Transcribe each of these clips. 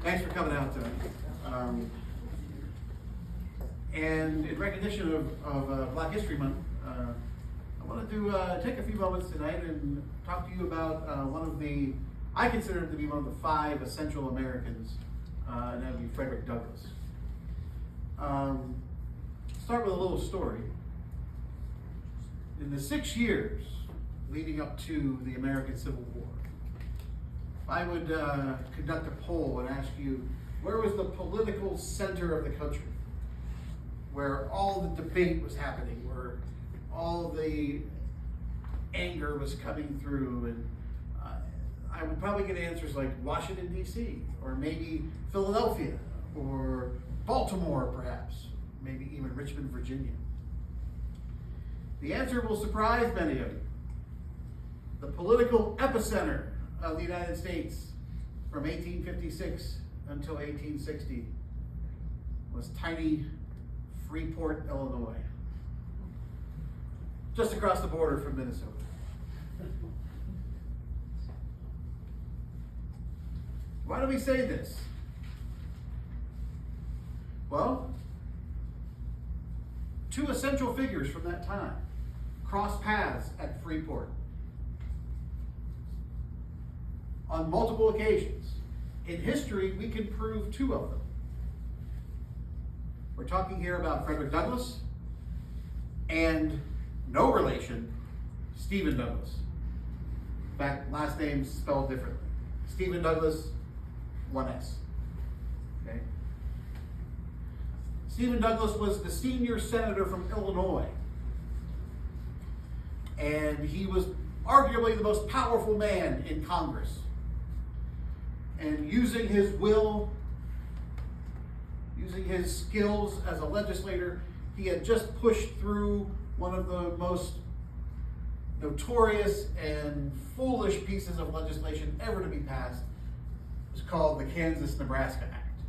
Thanks for coming out tonight. And in recognition of Black History Month, I wanted to take a few moments tonight and talk to you about I consider him to be one of the 5 essential Americans, and that would be Frederick Douglass. Start with a little story. In the 6 years leading up to the American Civil War, I would conduct a poll and ask you, where was the political center of the country? Where all the debate was happening, where all the anger was coming through, and I would probably get answers like Washington, D.C., or maybe Philadelphia, or Baltimore, perhaps, maybe even Richmond, Virginia. The answer will surprise many of you. The political epicenter of the United States from 1856 until 1860 was tiny Freeport, Illinois, just across the border from Minnesota. Why do we say this? Well, 2 essential figures from that time crossed paths at Freeport on multiple occasions. In history, we can prove 2 of them. We're talking here about Frederick Douglass and no relation, Stephen Douglas. In fact, last name's spelled differently. Stephen Douglas, 1 S. Okay? Stephen Douglas was the senior senator from Illinois, and he was arguably the most powerful man in Congress. And using his will, using his skills as a legislator, he had just pushed through one of the most notorious and foolish pieces of legislation ever to be passed. It was called the Kansas-Nebraska Act.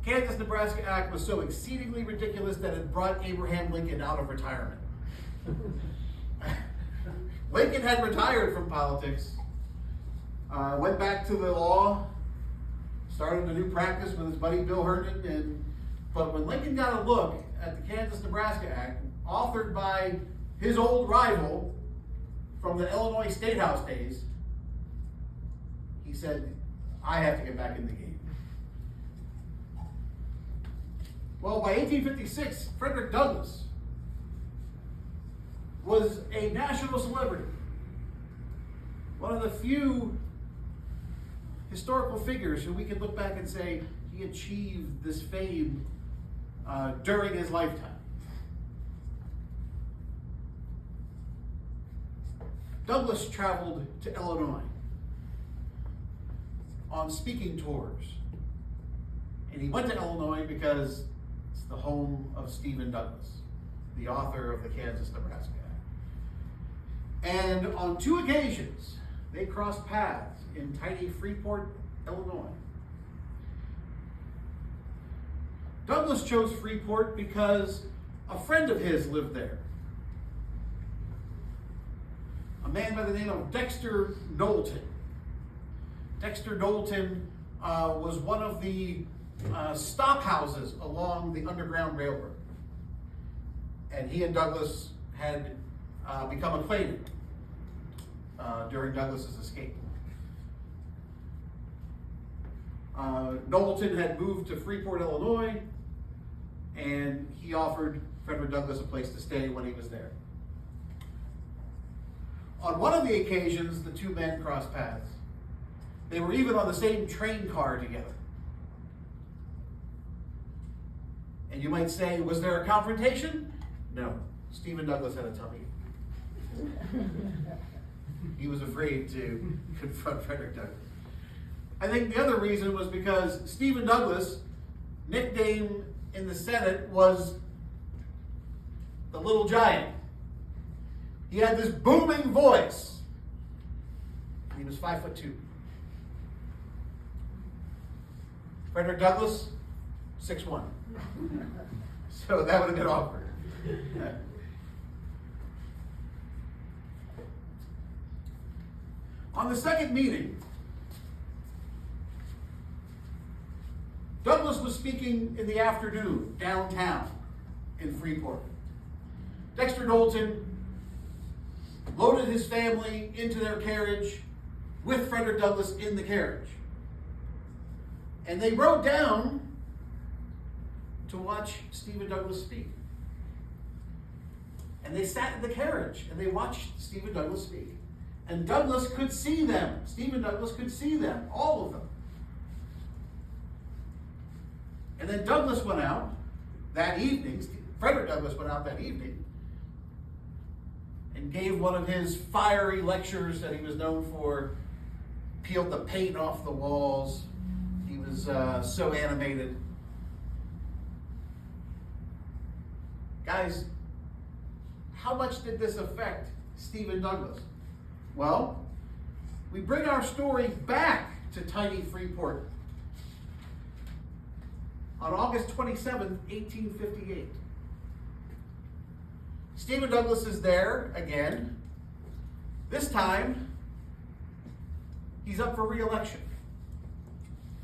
Kansas-Nebraska Act was so exceedingly ridiculous that it brought Abraham Lincoln out of retirement. Lincoln had retired from politics, went back to the law, started a new practice with his buddy Bill Herndon, but when Lincoln got a look at the Kansas-Nebraska Act, authored by his old rival from the Illinois State House days, he said, I have to get back in the game. Well, by 1856, Frederick Douglass was a national celebrity. One of the few historical figures who we can look back and say he achieved this fame during his lifetime. Douglass traveled to Illinois on speaking tours. And he went to Illinois because it's the home of Stephen Douglas, the author of the Kansas-Nebraska Act. And on 2 occasions, they crossed paths in tiny Freeport, Illinois. Douglass chose Freeport because a friend of his lived there. A man by the name of Dexter Knowlton. Dexter Knowlton was one of the stop houses along the Underground Railroad. And he and Douglass had become acquainted during Douglass's escape. Knowlton had moved to Freeport, Illinois, and he offered Frederick Douglass a place to stay when he was there. On one of the occasions, the 2 men crossed paths. They were even on the same train car together. And you might say, was there a confrontation? No. Stephen Douglas had a tummy. He was afraid to confront Frederick Douglass. I think the other reason was because Stephen Douglas, nickname in the Senate, was the Little Giant. He had this booming voice. He was 5'2". Frederick Douglass, 6'1". So that would have been awkward. On the second meeting, speaking in the afternoon downtown in Freeport. Dexter Knowlton loaded his family into their carriage with Frederick Douglass in the carriage. And they rode down to watch Stephen Douglas speak. And they sat in the carriage and they watched Stephen Douglas speak. And Douglas could see them. Stephen Douglas could see them, all of them. And then Douglas went out that evening, Frederick Douglass went out that evening and gave one of his fiery lectures that he was known for, peeled the paint off the walls. He was so animated. Guys, how much did this affect Stephen Douglas? Well, we bring our story back to tiny Freeport on August 27th, 1858. Stephen Douglas is there again. This time, he's up for re-election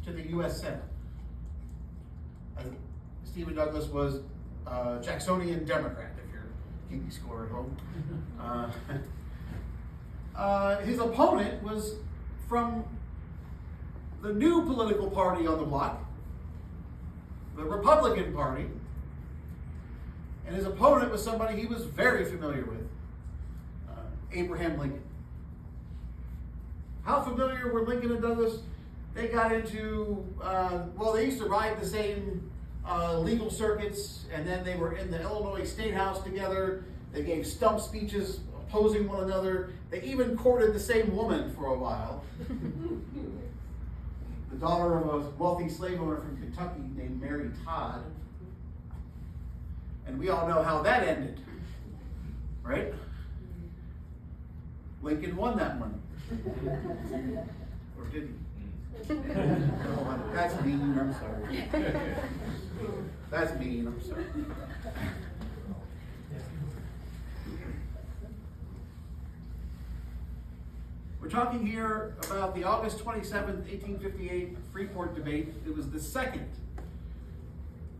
to the U.S. Senate. Stephen Douglas was a Jacksonian Democrat, if you're keeping score at home. His opponent was from the new political party on the block, the Republican Party, and his opponent was somebody he was very familiar with, Abraham Lincoln. How familiar were Lincoln and Douglas? They got into, they used to ride the same legal circuits, and then they were in the Illinois State House together. They gave stump speeches opposing one another. They even courted the same woman for a while. The daughter of a wealthy slave owner from Kentucky named Mary Todd. And we all know how that ended, right? Lincoln won that one. Or did he? That's mean, I'm sorry. That's mean, I'm sorry. We're talking here about the August 27th, 1858 Freeport debate. It was the second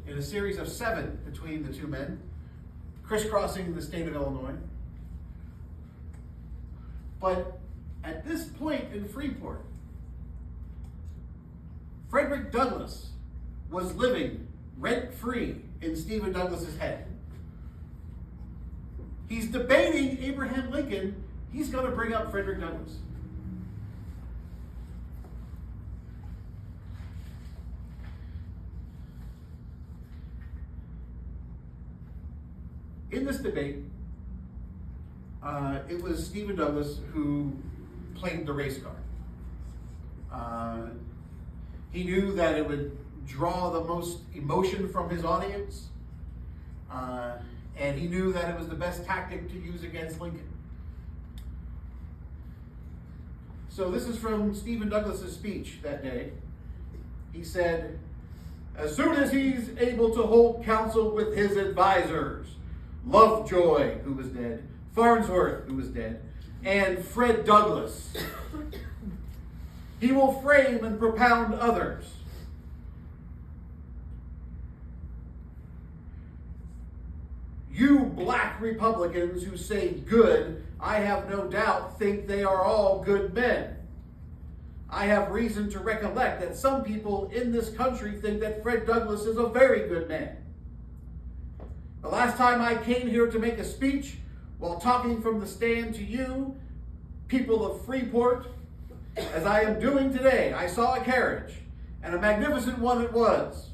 in a series of 7 between the two men, crisscrossing the state of Illinois. But at this point in Freeport, Frederick Douglass was living rent-free in Stephen Douglas's head. He's debating Abraham Lincoln. He's going to bring up Frederick Douglass. In this debate, it was Stephen Douglas who played the race card. He knew that it would draw the most emotion from his audience, and he knew that it was the best tactic to use against Lincoln. So this is from Stephen Douglas's speech that day. He said, "As soon as he's able to hold counsel with his advisors, Lovejoy, who was dead, Farnsworth, who was dead, and Fred Douglass, he will frame and propound others. You black Republicans who say good, I have no doubt think they are all good men. I have reason to recollect that some people in this country think that Fred Douglass is a very good man. The last time I came here to make a speech, while talking from the stand to you, people of Freeport, as I am doing today, I saw a carriage, and a magnificent one it was,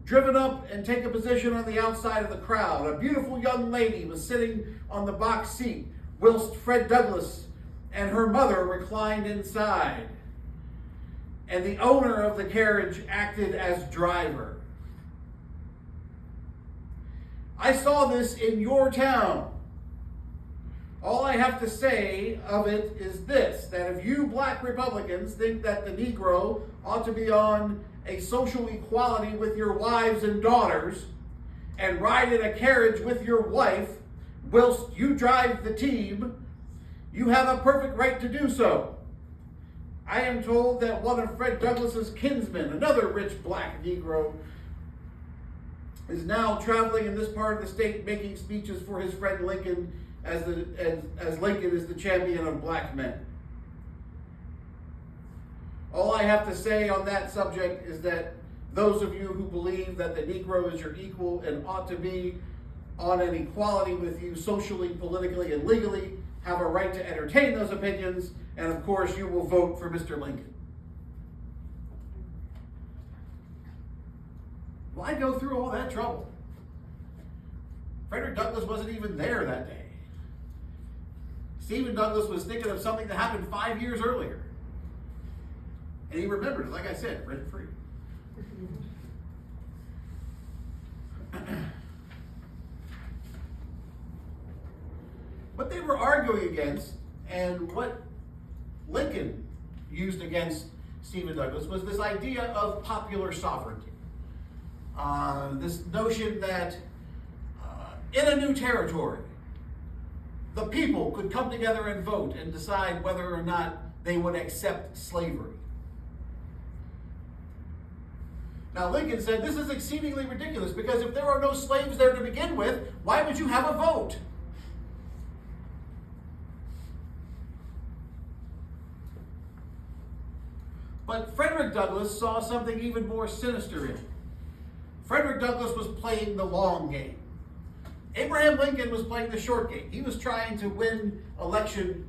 driven up and take a position on the outside of the crowd. A beautiful young lady was sitting on the box seat, whilst Fred Douglass and her mother reclined inside, and the owner of the carriage acted as driver. I saw this in your town. All I have to say of it is this, that if you black Republicans think that the Negro ought to be on a social equality with your wives and daughters and ride in a carriage with your wife whilst you drive the team, you have a perfect right to do so. I am told that one of Fred Douglass's kinsmen, another rich black Negro, is now traveling in this part of the state making speeches for his friend Lincoln as Lincoln is the champion of black men. All I have to say on that subject is that those of you who believe that the Negro is your equal and ought to be on an equality with you socially, politically, and legally have a right to entertain those opinions, and of course you will vote for Mr. Lincoln. Why go through all that trouble? Frederick Douglass wasn't even there that day. Stephen Douglas was thinking of something that happened 5 years earlier. And he remembered it, like I said, rent free. What they were arguing against, and what Lincoln used against Stephen Douglas, was this idea of popular sovereignty. This notion that in a new territory, the people could come together and vote and decide whether or not they would accept slavery. Now, Lincoln said, this is exceedingly ridiculous, because if there are no slaves there to begin with, why would you have a vote? But Frederick Douglass saw something even more sinister in it. Frederick Douglass was playing the long game. Abraham Lincoln was playing the short game. He was trying to win election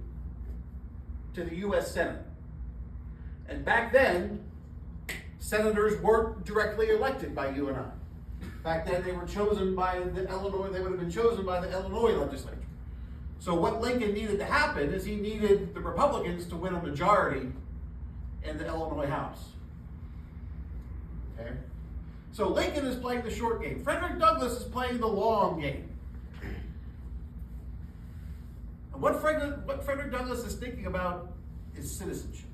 to the U.S. Senate. And back then, senators weren't directly elected by you and I. Back then, they were chosen by the Illinois, they would have been chosen by the Illinois legislature. So what Lincoln needed to happen is he needed the Republicans to win a majority in the Illinois House. Okay? So Lincoln is playing the short game. Frederick Douglass is playing the long game. And what Frederick Douglass is thinking about is citizenship.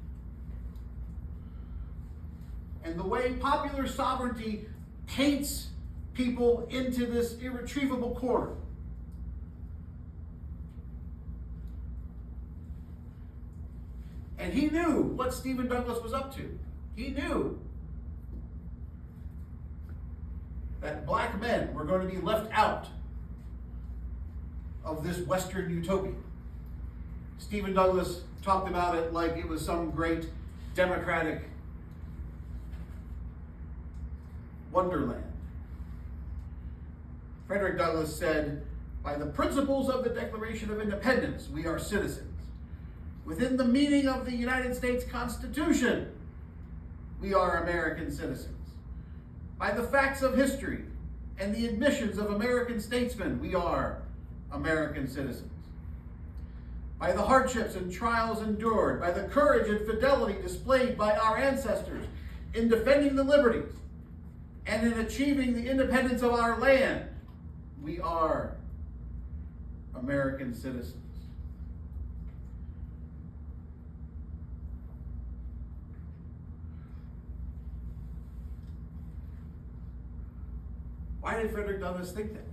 And the way popular sovereignty paints people into this irretrievable corner. And he knew what Stephen Douglas was up to. He knew that black men were going to be left out of this Western utopia. Stephen Douglas talked about it like it was some great democratic wonderland. Frederick Douglass said, by the principles of the Declaration of Independence, we are citizens. Within the meaning of the United States Constitution, we are American citizens. By the facts of history and the admissions of American statesmen, we are American citizens. By the hardships and trials endured, by the courage and fidelity displayed by our ancestors in defending the liberties and in achieving the independence of our land, we are American citizens. Why did Frederick Douglass think that?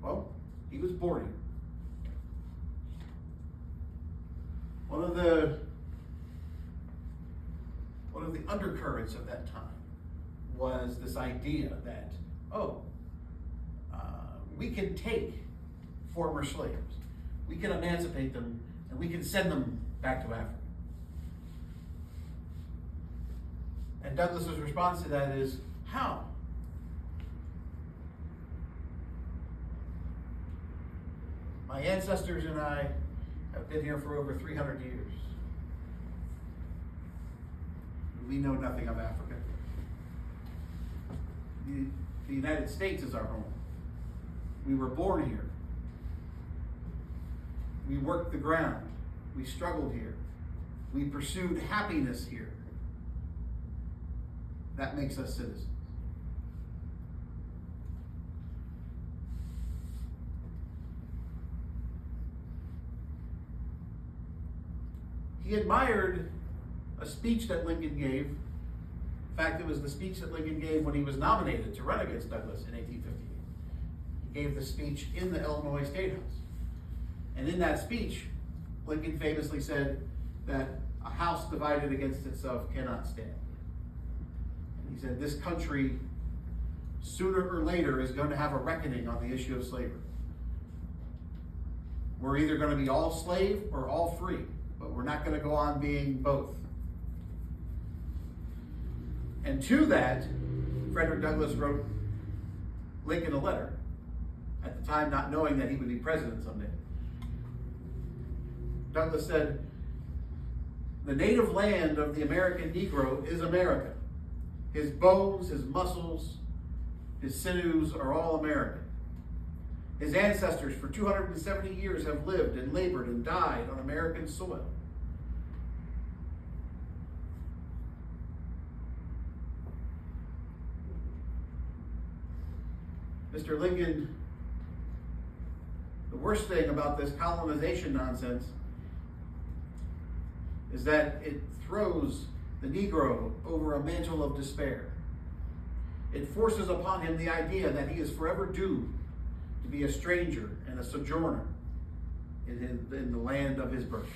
Well, he was born here. One of the undercurrents of that time was this idea that, we can take former slaves, we can emancipate them, and we can send them back to Africa. And Douglas's response to that is, how? My ancestors and I have been here for over 300 years. We know nothing of Africa. The United States is our home. We were born here. We worked the ground. We struggled here. We pursued happiness here. That makes us citizens. He admired a speech that Lincoln gave. In fact, it was the speech that Lincoln gave when he was nominated to run against Douglas in 1858. He gave the speech in the Illinois State House. And in that speech, Lincoln famously said that a house divided against itself cannot stand. And he said this country, sooner or later, is going to have a reckoning on the issue of slavery. We're either going to be all slave or all free, but we're not going to go on being both. And to that, Frederick Douglass wrote Lincoln a letter, at the time not knowing that he would be president someday. Douglass said, "The native land of the American Negro is America. His bones, his muscles, his sinews are all American. His ancestors for 270 years have lived and labored and died on American soil. Mr. Lincoln, the worst thing about this colonization nonsense is that it throws the Negro over a mantle of despair. It forces upon him the idea that he is forever doomed to be a stranger and a sojourner in the land of his birth."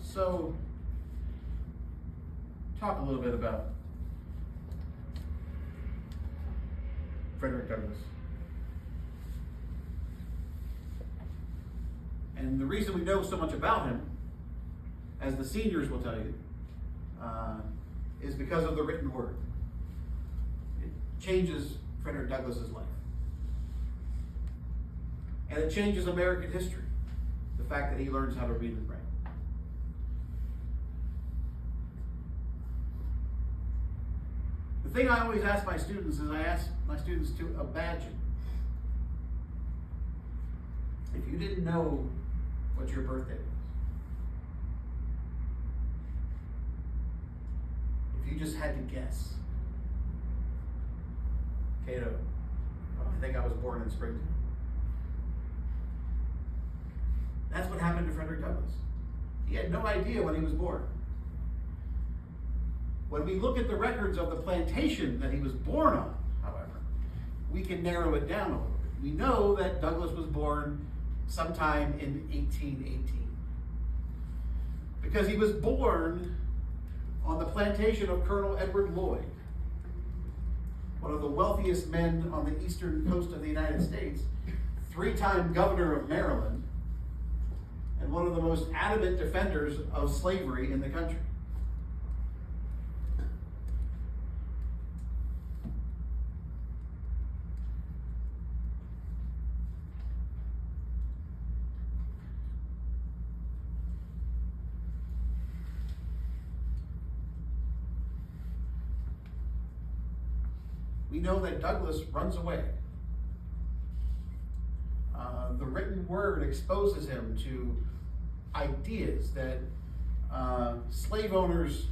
So, talk a little bit about Frederick Douglass. And the reason we know so much about him, as the seniors will tell you, is because of the written word. It changes Frederick Douglass's life. And it changes American history, the fact that he learns how to read and write. The thing I always ask my students is I ask my students to imagine if you didn't know what your birthday was. If you just had to guess. Cato, I think I was born in Springfield. That's what happened to Frederick Douglass. He had no idea when he was born. When we look at the records of the plantation that he was born on, however, we can narrow it down a little bit. We know that Douglass was born sometime in 1818. Because he was born on the plantation of Colonel Edward Lloyd, one of the wealthiest men on the eastern coast of the United States, 3-time governor of Maryland, and one of the most adamant defenders of slavery in the country. We know that Douglass runs away. The written word exposes him to ideas that slave owners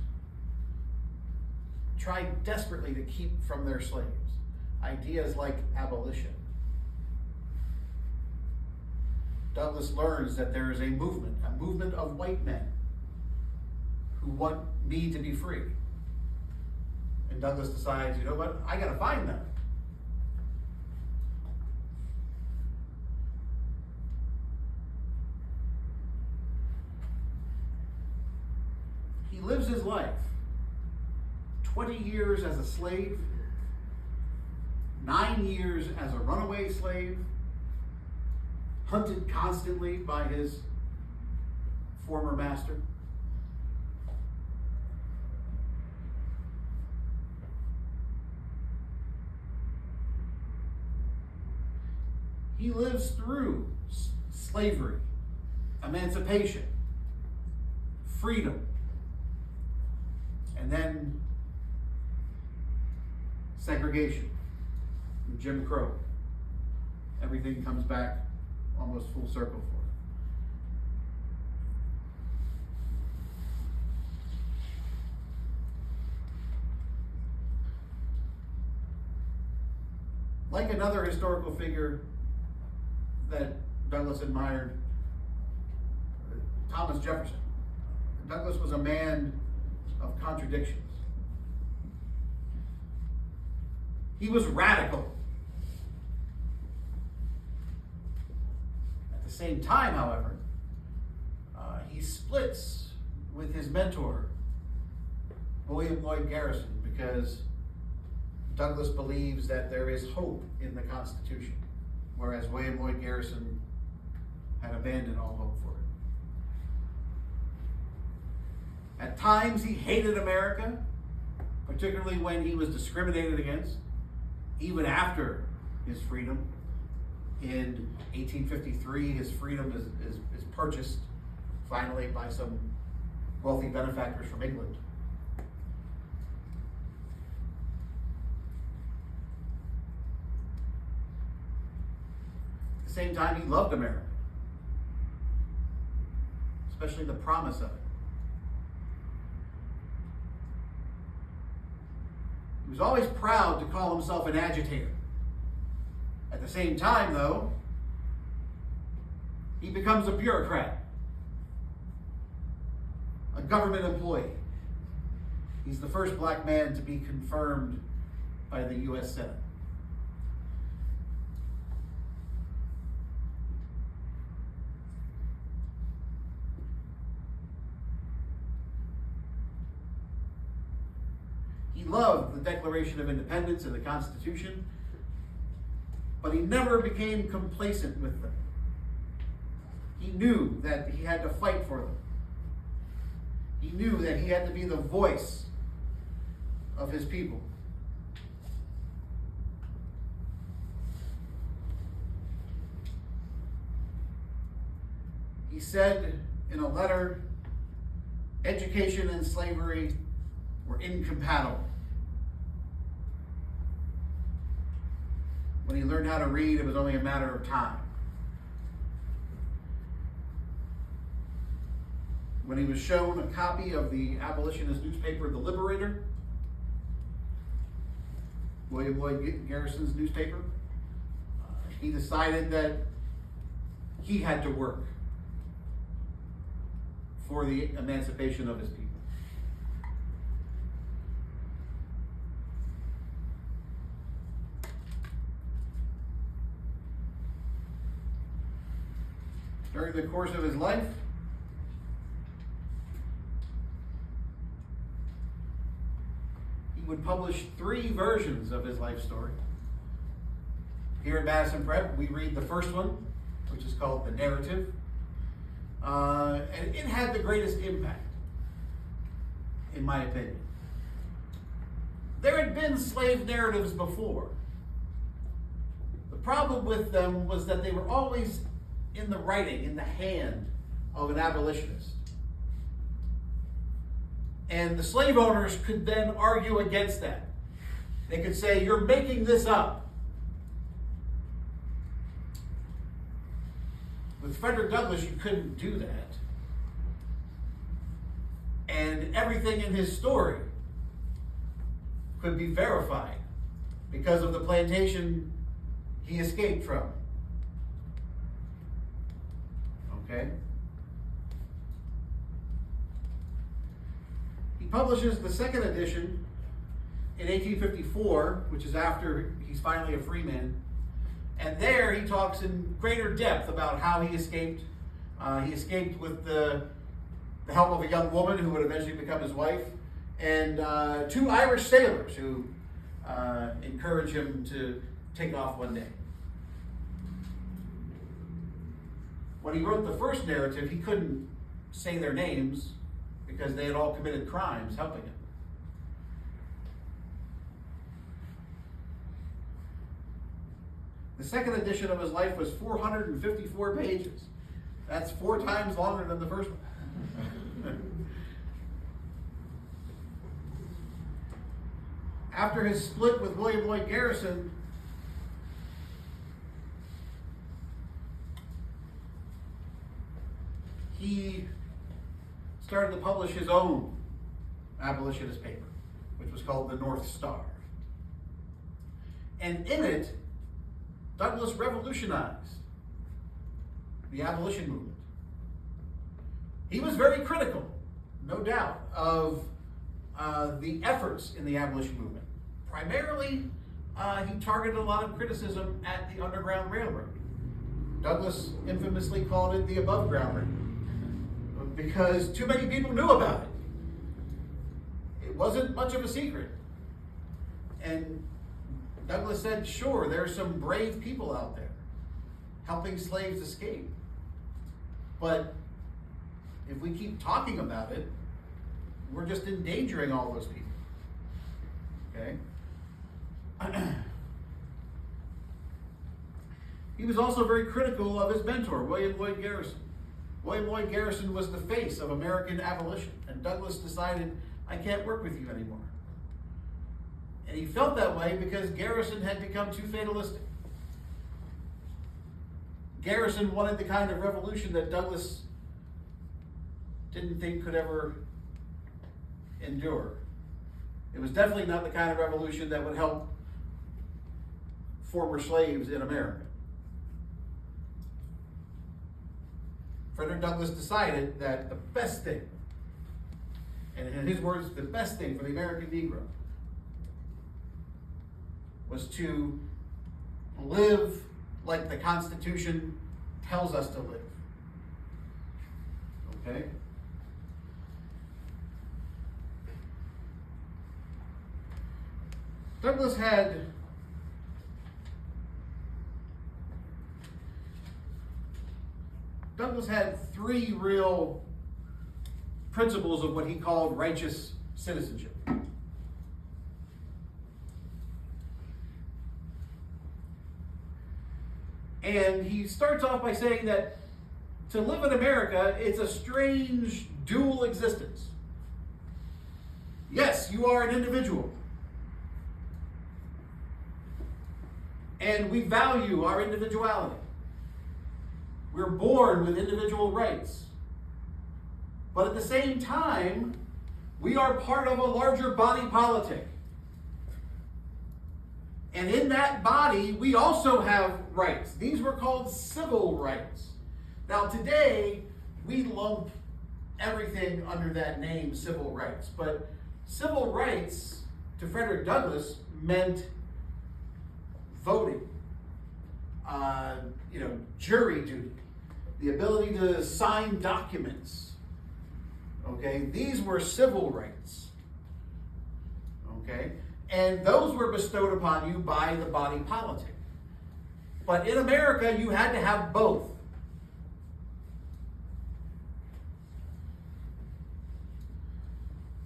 try desperately to keep from their slaves. Ideas like abolition. Douglass learns that there is a movement of white men who need to be free. And Douglass decides, you know what, I gotta find them. He lives his life, 20 years as a slave, 9 years as a runaway slave, hunted constantly by his former master. He lives through slavery, emancipation, freedom, and then segregation, Jim Crow. Everything comes back almost full circle for him. Like another historical figure that Douglass admired, Thomas Jefferson. Douglass was a man of contradictions. He was radical. At the same time, however, he splits with his mentor, William Lloyd Garrison, because Douglas believes that there is hope in the Constitution, whereas William Lloyd Garrison had abandoned all hope for it. At times, he hated America, particularly when he was discriminated against, even after his freedom. In 1853, his freedom is purchased finally by some wealthy benefactors from England. At the same time, he loved America, especially the promise of it. He was always proud to call himself an agitator. At the same time, though, he becomes a bureaucrat, a government employee. He's the first black man to be confirmed by the U.S. Senate. He loved the Declaration of Independence and the Constitution, but he never became complacent with them. He knew that he had to fight for them. He knew that he had to be the voice of his people. He said in a letter, education and slavery were incompatible. When he learned how to read, it was only a matter of time. When he was shown a copy of the abolitionist newspaper, The Liberator, William Lloyd Garrison's newspaper, he decided that he had to work for the emancipation of his people. During the course of his life, he would publish 3 versions of his life story. Here at Madison Prep, we read the first one, which is called The Narrative. And it had the greatest impact, in my opinion. There had been slave narratives before. The problem with them was that they were always in the writing, in the hand of an abolitionist. And the slave owners could then argue against that. They could say, you're making this up. With Frederick Douglass, you couldn't do that. And everything in his story could be verified because of the plantation he escaped from. Okay? He publishes the second edition in 1854, which is after he's finally a free man. And there he talks in greater depth about how he escaped. He escaped with the help of a young woman who would eventually become his wife, and 2 Irish sailors who encouraged him to take off one day. When he wrote the first narrative, he couldn't say their names because they had all committed crimes helping him. The second edition of his life was 454 pages. That's 4 times longer than the first one. After his split with William Lloyd Garrison, he started to publish his own abolitionist paper, which was called the North Star. And in it, Douglass revolutionized the abolition movement. He was very critical, no doubt, of the efforts in the abolition movement, primarily he targeted a lot of criticism at the Underground Railroad. Douglas infamously called it the above ground railroad because too many people knew about it. It wasn't much of a secret. And Douglas said, sure, there's some brave people out there helping slaves escape. But if we keep talking about it, we're just endangering all those people. Okay? He was also very critical of his mentor, William Lloyd Garrison. William Lloyd Garrison was the face of American abolition, and Douglas decided, I can't work with you anymore. And he felt that way because Garrison had become too fatalistic. Garrison wanted the kind of revolution that Douglas didn't think could ever endure. It was definitely not the kind of revolution that would help former slaves in America. Frederick Douglass decided that the best thing, and in his words, the best thing for the American Negro was to live like the Constitution tells us to live. Okay? Douglas had three real principles of what he called righteous citizenship. And he starts off by saying that to live in America, it's a strange dual existence. Yes, you are an individual. And we value our individuality. We're born with individual rights. But at the same time, we are part of a larger body politic. And in that body, we also have rights. These were called civil rights. Now today, we lump everything under that name, civil rights. But civil rights, to Frederick Douglass, meant voting, jury duty, the ability to sign documents. Okay, these were civil rights. Okay, and those were bestowed upon you by the body politic. But in America, you had to have both.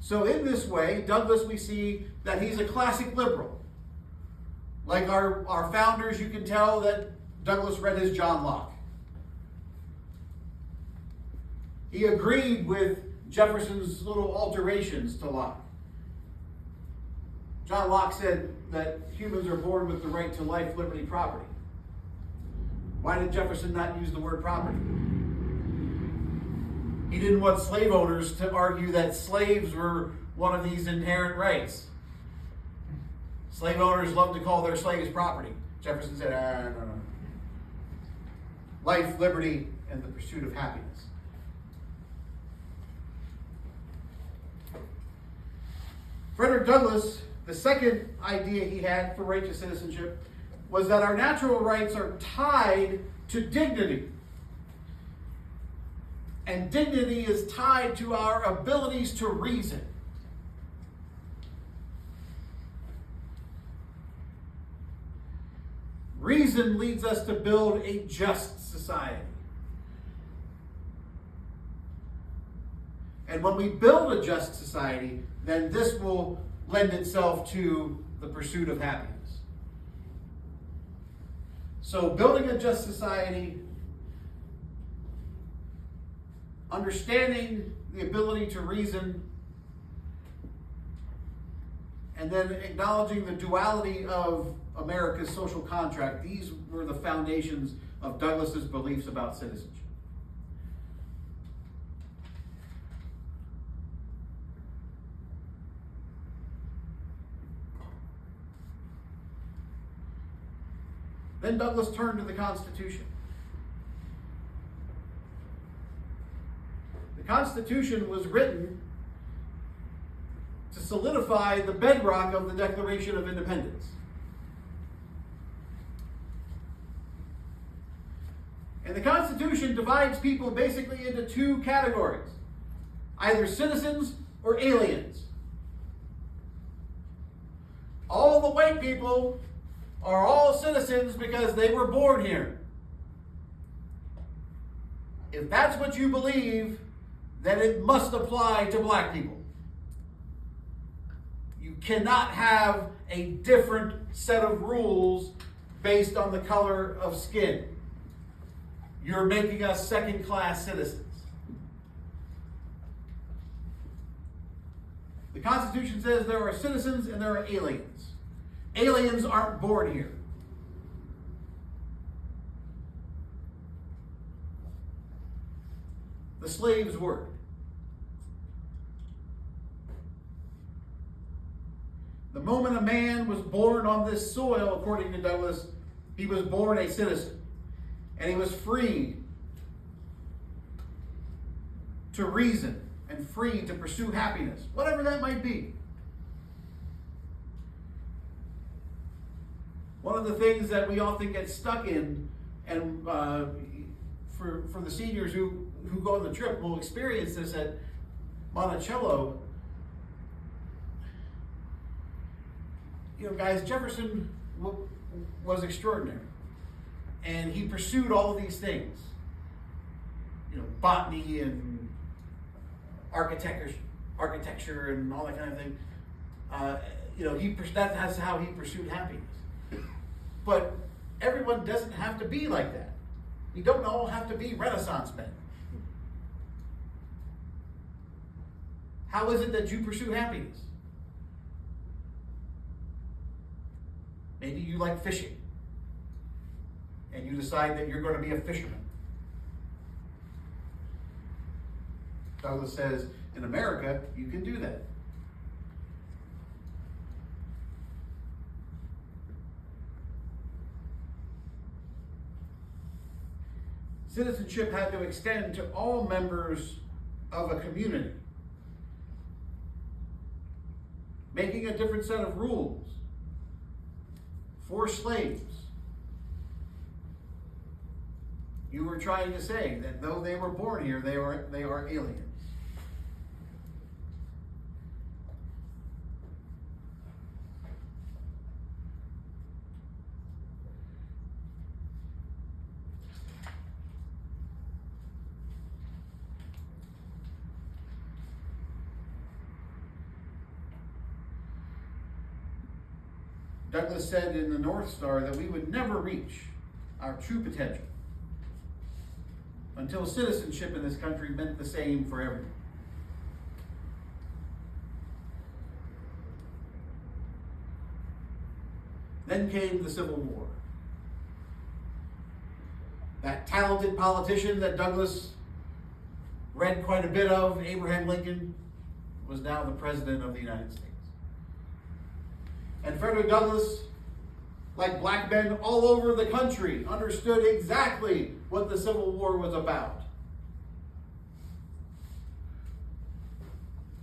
So in this way, Douglas, we see that he's a classic liberal. Like our founders, you can tell that Douglas read his John Locke. He agreed with Jefferson's little alterations to Locke. John Locke said that humans are born with the right to life, liberty, property. Why did Jefferson not use the word property? He didn't want slave owners to argue that slaves were one of these inherent rights. Slave owners love to call their slaves property. Jefferson said, no. Life, liberty, and the pursuit of happiness. Frederick Douglass, the second idea he had for righteous citizenship was that our natural rights are tied to dignity. And dignity is tied to our abilities to reason. Reason leads us to build a just society. And when we build a just society, then this will lend itself to the pursuit of happiness. So building a just society, understanding the ability to reason, and then acknowledging the duality of America's social contract, these were the foundations of Douglas's beliefs about citizenship. Then Douglas turned to the Constitution. The Constitution was written to solidify the bedrock of the Declaration of Independence. And the Constitution divides people basically into two categories, either citizens or aliens. All the white people are all citizens because they were born here. If that's what you believe, then it must apply to black people. You cannot have a different set of rules based on the color of skin. You're making us second-class citizens. The Constitution says there are citizens and there are aliens. Aliens aren't born here. The slaves were. The moment a man was born on this soil, according to Douglas, he was born a citizen. And he was free to reason and free to pursue happiness, whatever that might be. One of the things that we often get stuck in, and for the seniors who go on the trip will experience this at Monticello. You know, guys, Jefferson was extraordinary. And he pursued all of these things. You know, botany and architecture and all that kind of thing. You know, that's how he pursued happiness. But everyone doesn't have to be like that. We don't all have to be Renaissance men. How is it that you pursue happiness? Maybe you like fishing, and you decide that you're going to be a fisherman. Douglas says, in America, you can do that. Citizenship had to extend to all members of a community, making a different set of rules for slaves. You were trying to say that though they were born here, they are aliens. Douglas said in the North Star that we would never reach our true potential until citizenship in this country meant the same for everyone. Then came the Civil War. That talented politician that Douglas read quite a bit of, Abraham Lincoln, was now the President of the United States. And Frederick Douglass, like black men all over the country, understood exactly what the Civil War was about.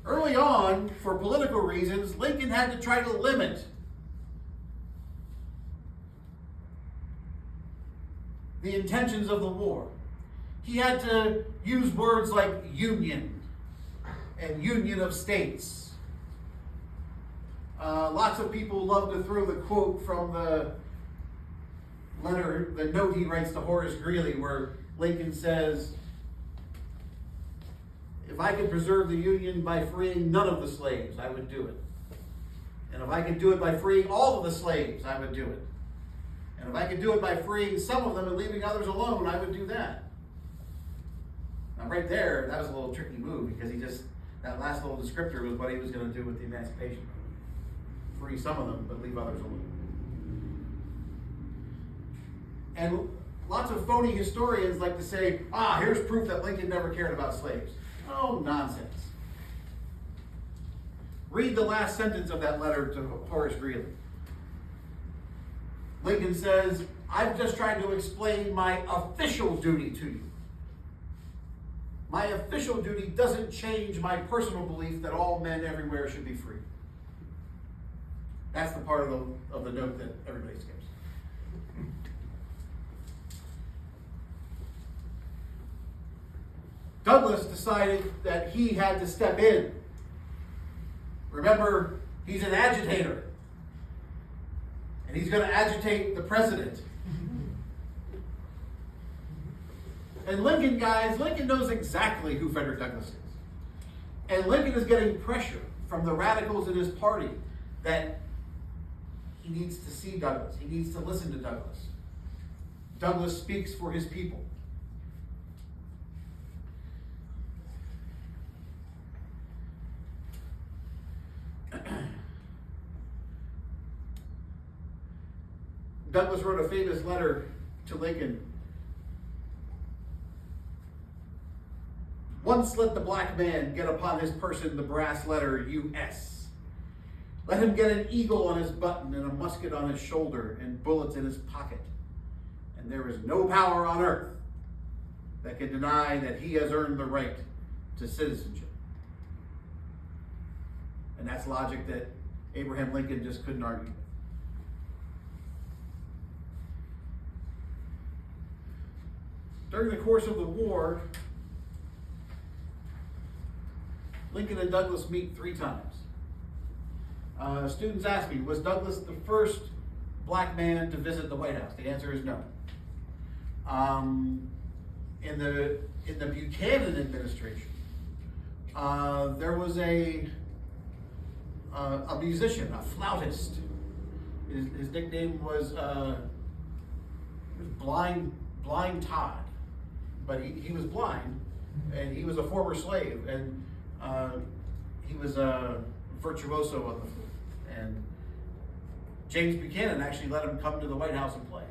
Early on, for political reasons, Lincoln had to try to limit the intentions of the war. He had to use words like union and union of states. Lots of people love to throw the quote from the letter, the note he writes to Horace Greeley, where Lincoln says, if I could preserve the Union by freeing none of the slaves, I would do it. And if I could do it by freeing all of the slaves, I would do it. And if I could do it by freeing some of them and leaving others alone, I would do that. Now right there, that was a little tricky move, because that last little descriptor was what he was going to do with the Emancipation Movement. Free some of them, but leave others alone. And lots of phony historians like to say, here's proof that Lincoln never cared about slaves. Oh, nonsense. Read the last sentence of that letter to Horace Greeley. Lincoln says, I've just tried to explain my official duty to you. My official duty doesn't change my personal belief that all men everywhere should be free. That's the part of the note that everybody skips. Douglas decided that he had to step in. Remember, he's an agitator. And he's going to agitate the president. And Lincoln, guys, Lincoln knows exactly who Frederick Douglass is. And Lincoln is getting pressure from the radicals in his party that he needs to see Douglass. He needs to listen to Douglass. Douglass speaks for his people. Douglass wrote a famous letter to Lincoln. Once let the black man get upon his person the brass letter U.S. Let him get an eagle on his button and a musket on his shoulder and bullets in his pocket. And there is no power on earth that can deny that he has earned the right to citizenship. And that's logic that Abraham Lincoln just couldn't argue with. During the course of the war, Lincoln and Douglass meet 3 times. Students ask me, was Douglass the first black man to visit the White House? The answer is no. In the Buchanan administration, there was a musician, a flautist. His nickname was Blind Todd, but he was blind, and he was a former slave, and he was a virtuoso on the flute. And James Buchanan actually let him come to the White House and play.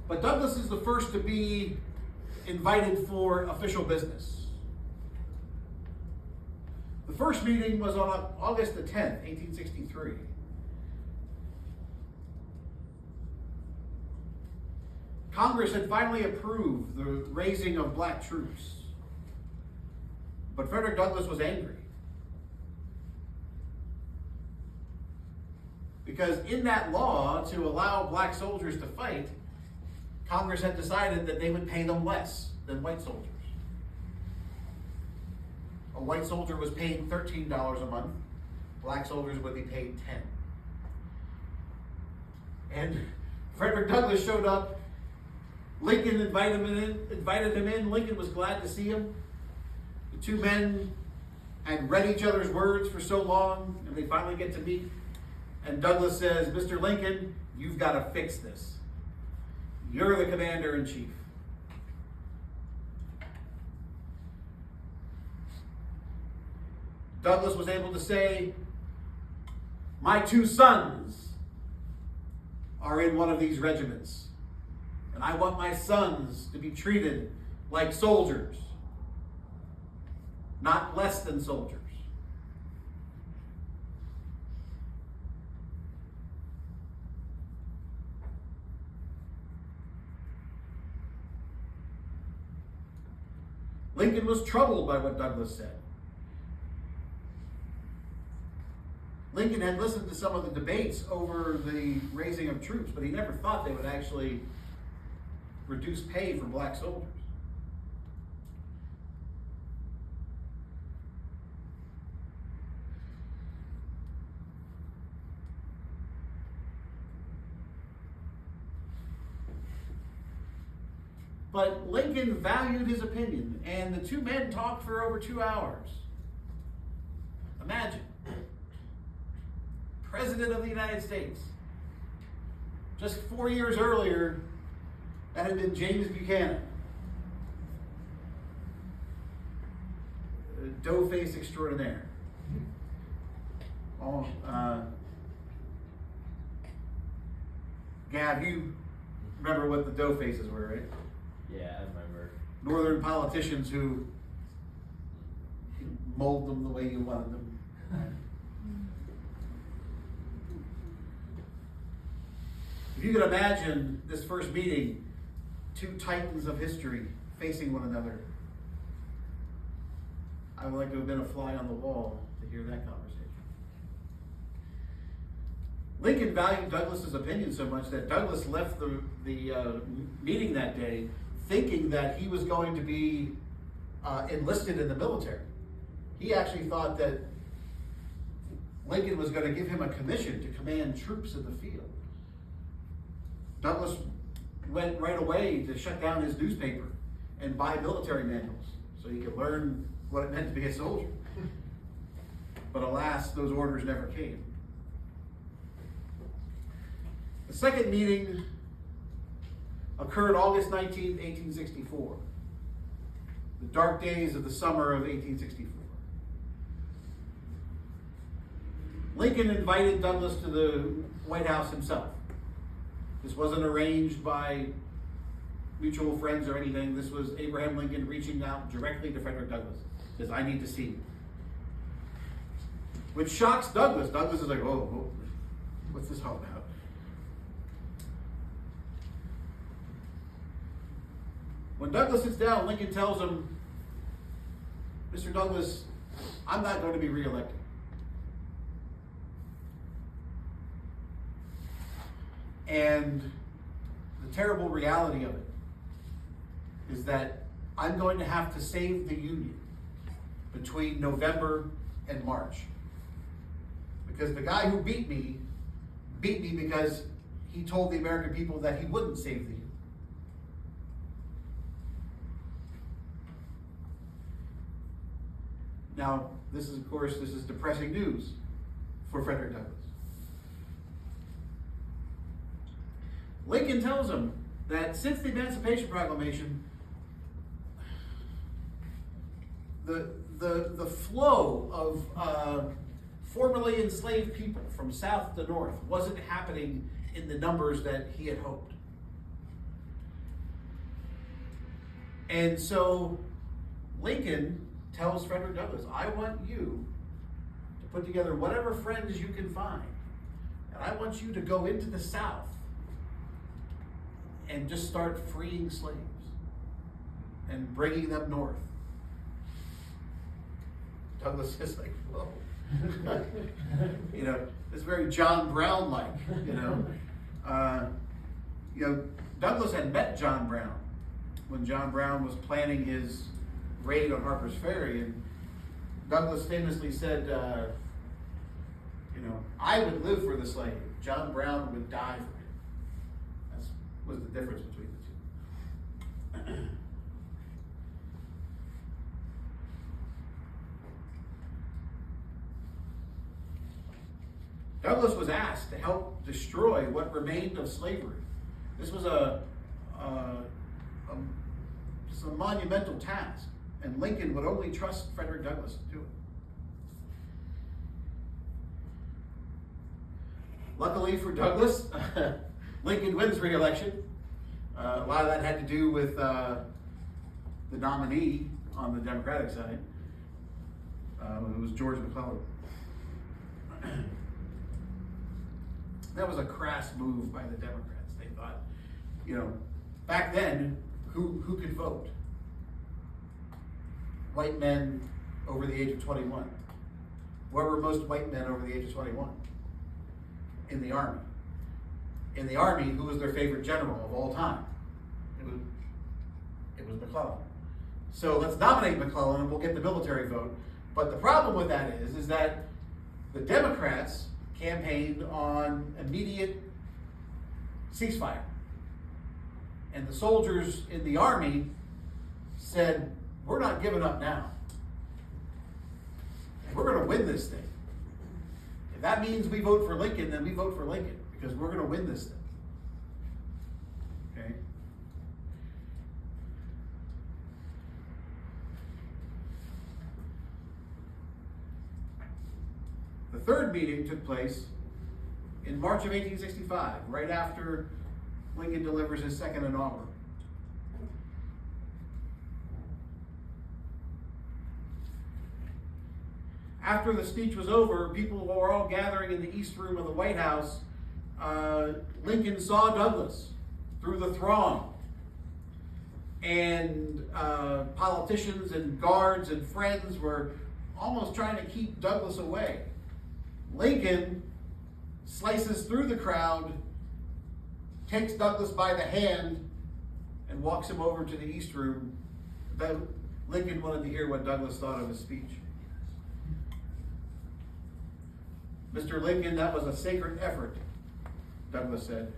But Douglass is the first to be invited for official business. The first meeting was on August the 10th, 1863. Congress had finally approved the raising of black troops. But Frederick Douglass was angry. Because in that law, to allow black soldiers to fight, Congress had decided that they would pay them less than white soldiers. A white soldier was paid $13 a month. Black soldiers would be paid $10. And Frederick Douglass showed up. Lincoln invited him in. Lincoln was glad to see him. The 2 men had read each other's words for so long, and they finally get to meet. And Douglass says, Mr. Lincoln, you've got to fix this. You're the commander-in-chief. Douglass was able to say, my 2 sons are in one of these regiments. And I want my sons to be treated like soldiers, not less than soldiers. Lincoln was troubled by what Douglass said. Lincoln had listened to some of the debates over the raising of troops, but he never thought they would actually reduce pay for black soldiers. But Lincoln valued his opinion, and the 2 men talked for over 2 hours. Imagine. President of the United States. Just 4 years earlier, that had been James Buchanan. Dough-face extraordinaire. Oh, Gab, you remember what the dough-faces were, right? Yeah, I remember. Northern politicians who mold them the way you wanted them. If you could imagine this first meeting, 2 titans of history facing one another, I would like to have been a fly on the wall to hear that conversation. Lincoln valued Douglas's opinion so much that Douglas left the meeting that day thinking that he was going to be enlisted in the military. He actually thought that Lincoln was going to give him a commission to command troops in the field. Douglas went right away to shut down his newspaper and buy military manuals so he could learn what it meant to be a soldier. But alas, those orders never came. The second meeting occurred August 19, 1864, the dark days of the summer of 1864. Lincoln invited Douglas to the White House himself. This wasn't arranged by mutual friends or anything. This was Abraham Lincoln reaching out directly to Frederick Douglass. Says, I need to see you. Which shocks Douglas. Douglas is like, whoa, what's this all about? When Douglas sits down, Lincoln tells him, Mr. Douglas, I'm not going to be reelected. And the terrible reality of it is that I'm going to have to save the Union between November and March. Because the guy who beat me because he told the American people that he wouldn't save the Union. Now, this is depressing news for Frederick Douglass. Lincoln tells him that since the Emancipation Proclamation, the flow of formerly enslaved people from south to north wasn't happening in the numbers that he had hoped. And so Lincoln tells Frederick Douglass, I want you to put together whatever friends you can find, and I want you to go into the South and just start freeing slaves and bringing them north. Douglas is like, whoa. It's very John Brown-like, Douglas had met John Brown when John Brown was planning his raid on Harper's Ferry, and Douglas famously said, I would live for the slave. John Brown would die for him. That was the difference between the two. Douglas was asked to help destroy what remained of slavery. This was a monumental task, and Lincoln would only trust Frederick Douglass to do it. Luckily for Douglas, Lincoln wins re-election. A lot of that had to do with the nominee on the Democratic side. It was George McClellan. That was a crass move by the Democrats. They thought, back then, who could vote? White men over the age of 21. Where were most white men over the age of 21? In the Army. In the Army, who was their favorite general of all time? It was McClellan. So let's nominate McClellan and we'll get the military vote. But the problem with that is that the Democrats campaigned on immediate ceasefire. And the soldiers in the Army said, we're not giving up now. We're going to win this thing. If that means we vote for Lincoln, then we vote for Lincoln, because we're going to win this thing. Okay? The third meeting took place in March of 1865, right after Lincoln delivers his second inaugural. After the speech was over, people were all gathering in the East Room of the White House. Lincoln saw Douglas through the throng. And politicians and guards and friends were almost trying to keep Douglas away. Lincoln slices through the crowd, takes Douglas by the hand, and walks him over to the East Room. Lincoln wanted to hear what Douglas thought of his speech. "Mr. Lincoln, that was a sacred effort," Douglas said.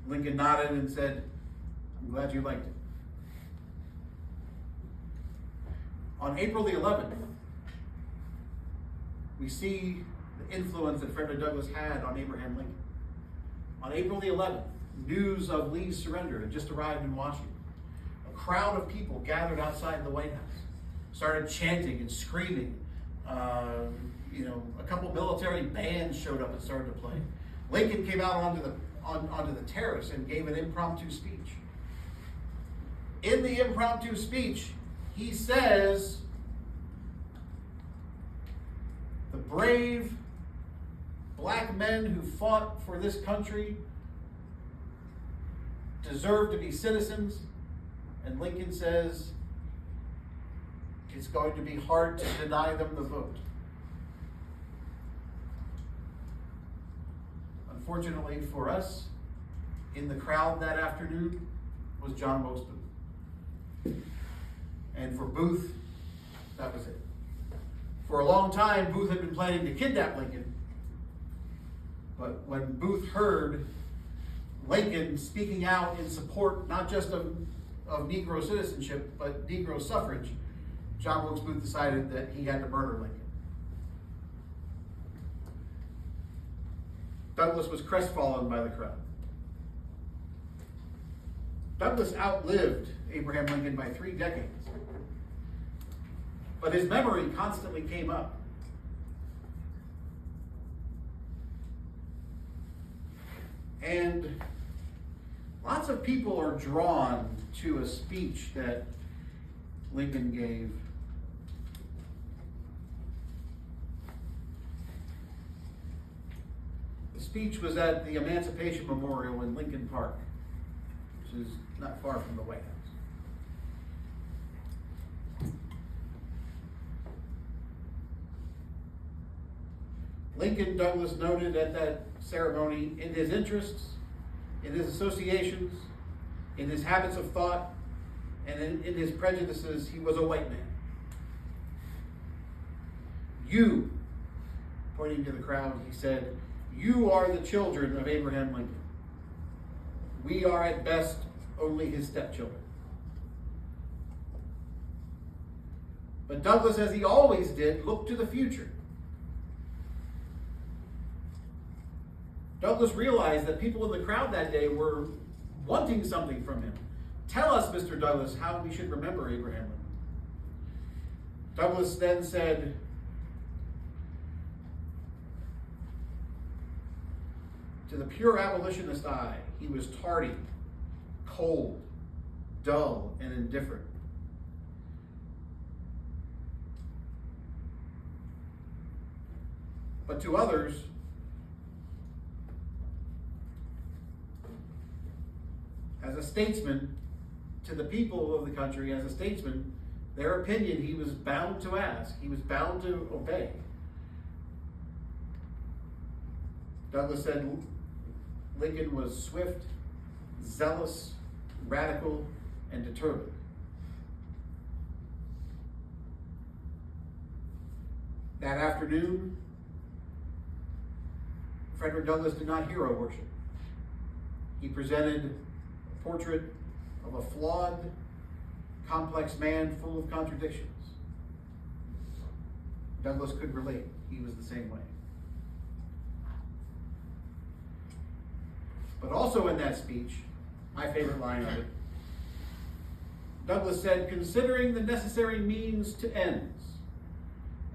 Lincoln nodded and said, "I'm glad you liked it." On April the 11th, we see the influence that Frederick Douglass had on Abraham Lincoln. On April the 11th, news of Lee's surrender had just arrived in Washington. A crowd of people gathered outside the White House, started chanting and screaming. A couple military bands showed up and started to play. Lincoln came out onto the terrace and gave an impromptu speech. In the impromptu speech, he says, "The brave black men who fought for this country deserve to be citizens," and Lincoln says, "It's going to be hard to deny them the vote." Unfortunately for us, in the crowd that afternoon was John Wilkes Booth. And for Booth, that was it. For a long time, Booth had been planning to kidnap Lincoln. But when Booth heard Lincoln speaking out in support not just of Negro citizenship, but Negro suffrage, John Wilkes Booth decided that he had to murder Lincoln. Douglas was crestfallen by the crowd. Douglas outlived Abraham Lincoln by 3 decades, but his memory constantly came up. And lots of people are drawn to a speech that Lincoln gave. The speech was at the Emancipation Memorial in Lincoln Park, which is not far from the White House. Lincoln, Douglas noted at that ceremony, in his interests, in his associations, in his habits of thought, and in his prejudices, he was a white man. "You," pointing to the crowd, he said, "you are the children of Abraham Lincoln. We are at best only his stepchildren." But Douglas, as he always did, looked to the future. Douglas realized that people in the crowd that day were wanting something from him. "Tell us, Mr. Douglas, how we should remember Abraham Lincoln." Douglas then said, "To the pure abolitionist eye, he was tardy, cold, dull, and indifferent. But to others, as a statesman, to the people of the country, as a statesman, their opinion he was bound to ask, he was bound to obey." Douglas said Lincoln was swift, zealous, radical, and determined. That afternoon, Frederick Douglass did not hero worship. He presented a portrait of a flawed, complex man full of contradictions. Douglass could relate. He was the same way. But also in that speech, my favorite line of it, Douglass said, "Considering the necessary means to ends,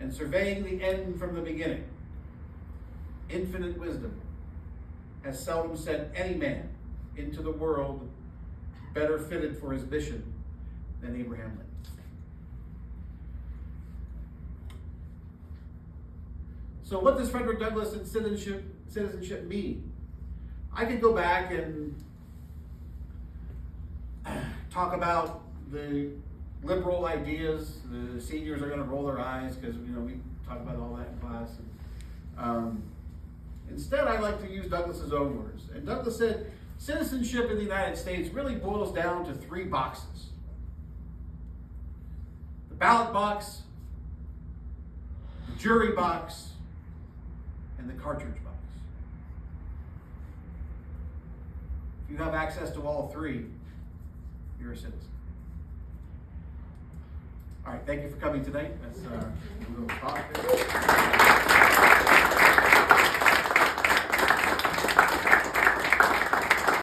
and surveying the end from the beginning, infinite wisdom has seldom sent any man into the world better fitted for his mission than Abraham Lincoln." So what does Frederick Douglass and citizenship mean? I could go back and talk about the liberal ideas. The seniors are going to roll their eyes because we talk about all that in class. And, instead, I like to use Douglas's own words. And Douglas said, citizenship in the United States really boils down to 3 boxes: the ballot box, the jury box, and the cartridge box. If you have access to all 3, you're a citizen. All right, thank you for coming tonight. That's a little talk.